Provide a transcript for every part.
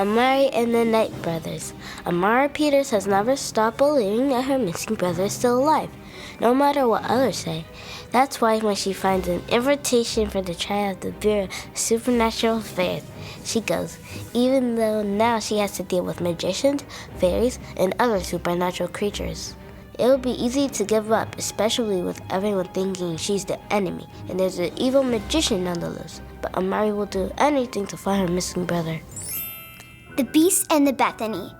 Ameri and the Knight brothers. Amari Peters has never stopped believing that her missing brother is still alive, no matter what others say. That's why when she finds an invitation for the trial of the Bureau of Supernatural Affairs, she goes, even though now she has to deal with magicians, fairies, and other supernatural creatures. It would be easy to give up, especially with everyone thinking she's the enemy, and there's an evil magician on the loose. But Ameri will do anything to find her missing brother. The Beast and the Bethany.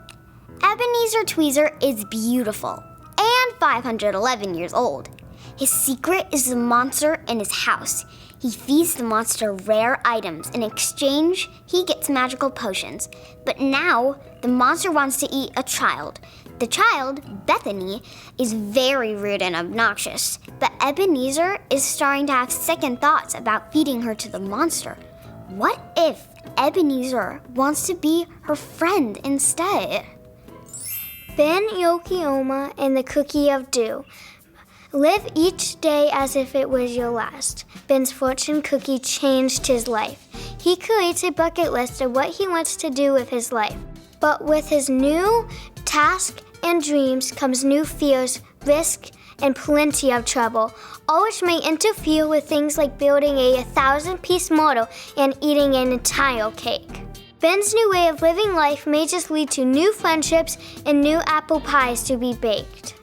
Ebenezer Tweezer is beautiful and 511 years old. His secret is the monster in his house. He feeds the monster rare items. In exchange, he gets magical potions. But now, the monster wants to eat a child. The child, Bethany, is very rude and obnoxious. But Ebenezer is starting to have second thoughts about feeding her to the monster. What if Ebenezer wants to be her friend instead? Ben, Yokioma, and the Cookie of Dew. Live each day as if it was your last. Ben's fortune cookie changed his life. He creates a bucket list of what he wants to do with his life. But with his new task and dreams comes new fears, risk, and plenty of trouble, all which may interfere with things like building a 1,000-piece model and eating an entire cake. Ben's new way of living life may just lead to new friendships and new apple pies to be baked.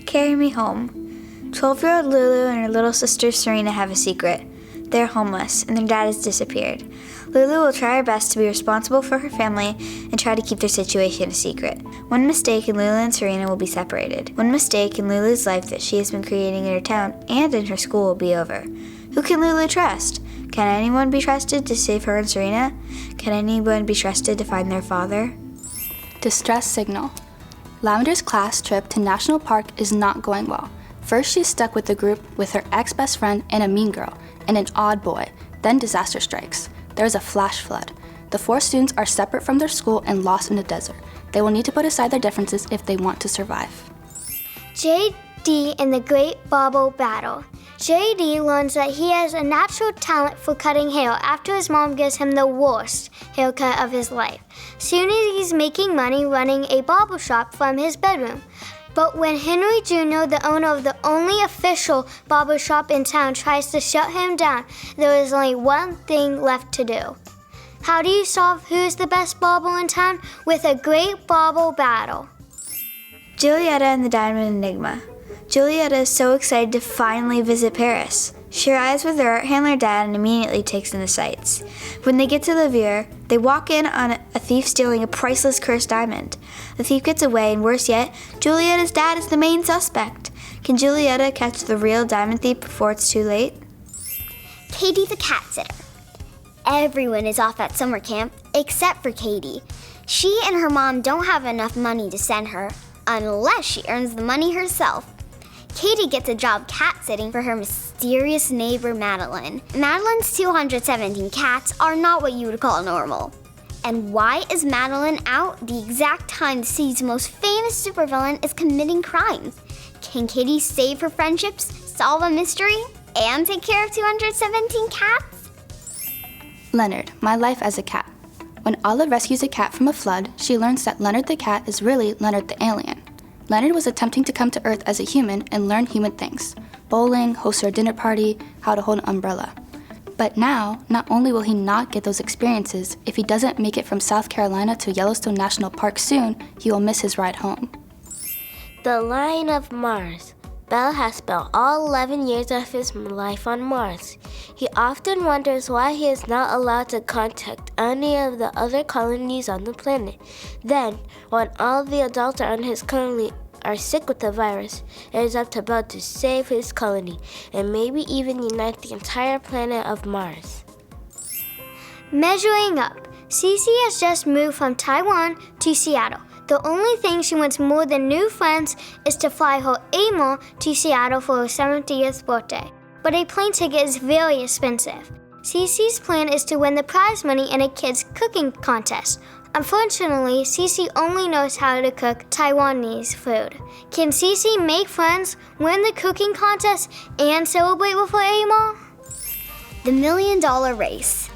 Carry me home. 12-year-old Lulu and her little sister Serena have a secret. They're homeless, and their dad has disappeared. Lulu will try her best to be responsible for her family and try to keep their situation a secret. One mistake and Lulu and Serena will be separated. One mistake in Lulu's life that she has been creating in her town and in her school will be over. Who can Lulu trust? Can anyone be trusted to save her and Serena? Can anyone be trusted to find their father? Distress signal. Lavender's class trip to National Park is not going well. First, she's stuck with the group with her ex-best friend and a mean girl, and an odd boy. Then disaster strikes. There's a flash flood. The 4 students are separate from their school and lost in the desert. They will need to put aside their differences if they want to survive. JD in the Great Bobble Battle. JD learns that he has a natural talent for cutting hair after his mom gives him the worst haircut of his life. Soon he's making money running a barber shop from his bedroom. But when Henry Jr., the owner of the only official barber shop in town, tries to shut him down, there is only one thing left to do. How do you solve who's the best barber in town? With a great barber battle. Julieta and the Diamond Enigma. Julieta is so excited to finally visit Paris. She arrives with her art handler dad and immediately takes in the sights. When they get to the Louvre, they walk in on a thief stealing a priceless cursed diamond. The thief gets away, and worse yet, Julieta's dad is the main suspect. Can Julieta catch the real diamond thief before it's too late? Katie the cat sitter. Everyone is off at summer camp except for Katie. She and her mom don't have enough money to send her, unless she earns the money herself. Katie gets a job cat-sitting for her mysterious neighbor, Madeline. Madeline's 217 cats are not what you would call normal. And why is Madeline out the exact time the city's most famous supervillain is committing crimes? Can Katie save her friendships, solve a mystery, and take care of 217 cats? Leonard, my life as a cat. When Olive rescues a cat from a flood, she learns that Leonard the cat is really Leonard the Alien. Leonard was attempting to come to Earth as a human and learn human things. Bowling, host a dinner party, how to hold an umbrella. But now, not only will he not get those experiences, if he doesn't make it from South Carolina to Yellowstone National Park soon, he will miss his ride home. The Lion of Mars. Bell has spent all 11 years of his life on Mars. He often wonders why he is not allowed to contact any of the other colonies on the planet. Then, when all the adults on his colony are sick with the virus, it is up to Bell to save his colony and maybe even unite the entire planet of Mars. Measuring up. Cece has just moved from Taiwan to Seattle. The only thing she wants more than new friends is to fly her Ameri to Seattle for her 70th birthday. But a plane ticket is very expensive. Cece's plan is to win the prize money in a kids' cooking contest. Unfortunately, Cece only knows how to cook Taiwanese food. Can Cece make friends, win the cooking contest, and celebrate with her Ameri? The $1 Million Race.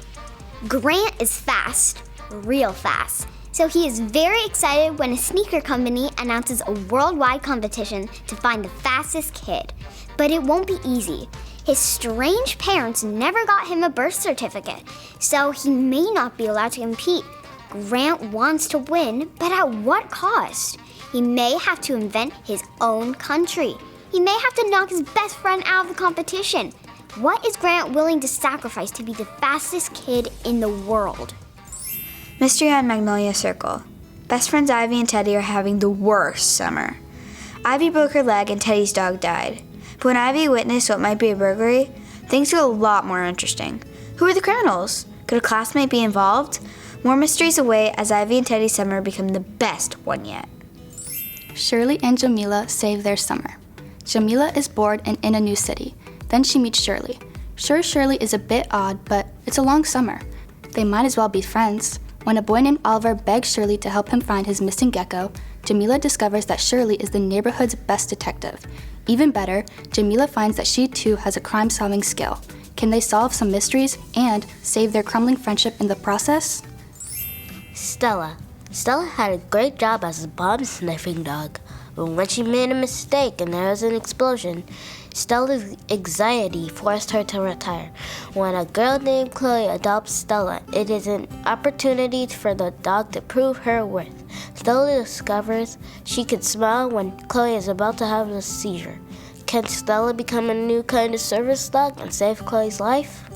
Grant is fast, real fast. So he is very excited when a sneaker company announces a worldwide competition to find the fastest kid. But it won't be easy. His strange parents never got him a birth certificate, so he may not be allowed to compete. Grant wants to win, but at what cost? He may have to invent his own country. He may have to knock his best friend out of the competition. What is Grant willing to sacrifice to be the fastest kid in the world? Mystery on Magnolia Circle. Best friends Ivy and Teddy are having the worst summer. Ivy broke her leg and Teddy's dog died. But when Ivy witnessed what might be a burglary, things got a lot more interesting. Who are the criminals? Could a classmate be involved? More mysteries await as Ivy and Teddy's summer become the best one yet. Shirley and Jamila save their summer. Jamila is bored and in a new city. Then she meets Shirley. Sure, Shirley is a bit odd, but it's a long summer. They might as well be friends. When a boy named Oliver begs Shirley to help him find his missing gecko, Jamila discovers that Shirley is the neighborhood's best detective. Even better, Jamila finds that she too has a crime-solving skill. Can they solve some mysteries and save their crumbling friendship in the process? Stella. Stella had a great job as a bomb-sniffing dog, but when she made a mistake and there was an explosion, Stella's anxiety forced her to retire. When a girl named Chloe adopts Stella, it is an opportunity for the dog to prove her worth. Stella discovers she can smile when Chloe is about to have a seizure. Can Stella become a new kind of service dog and save Chloe's life?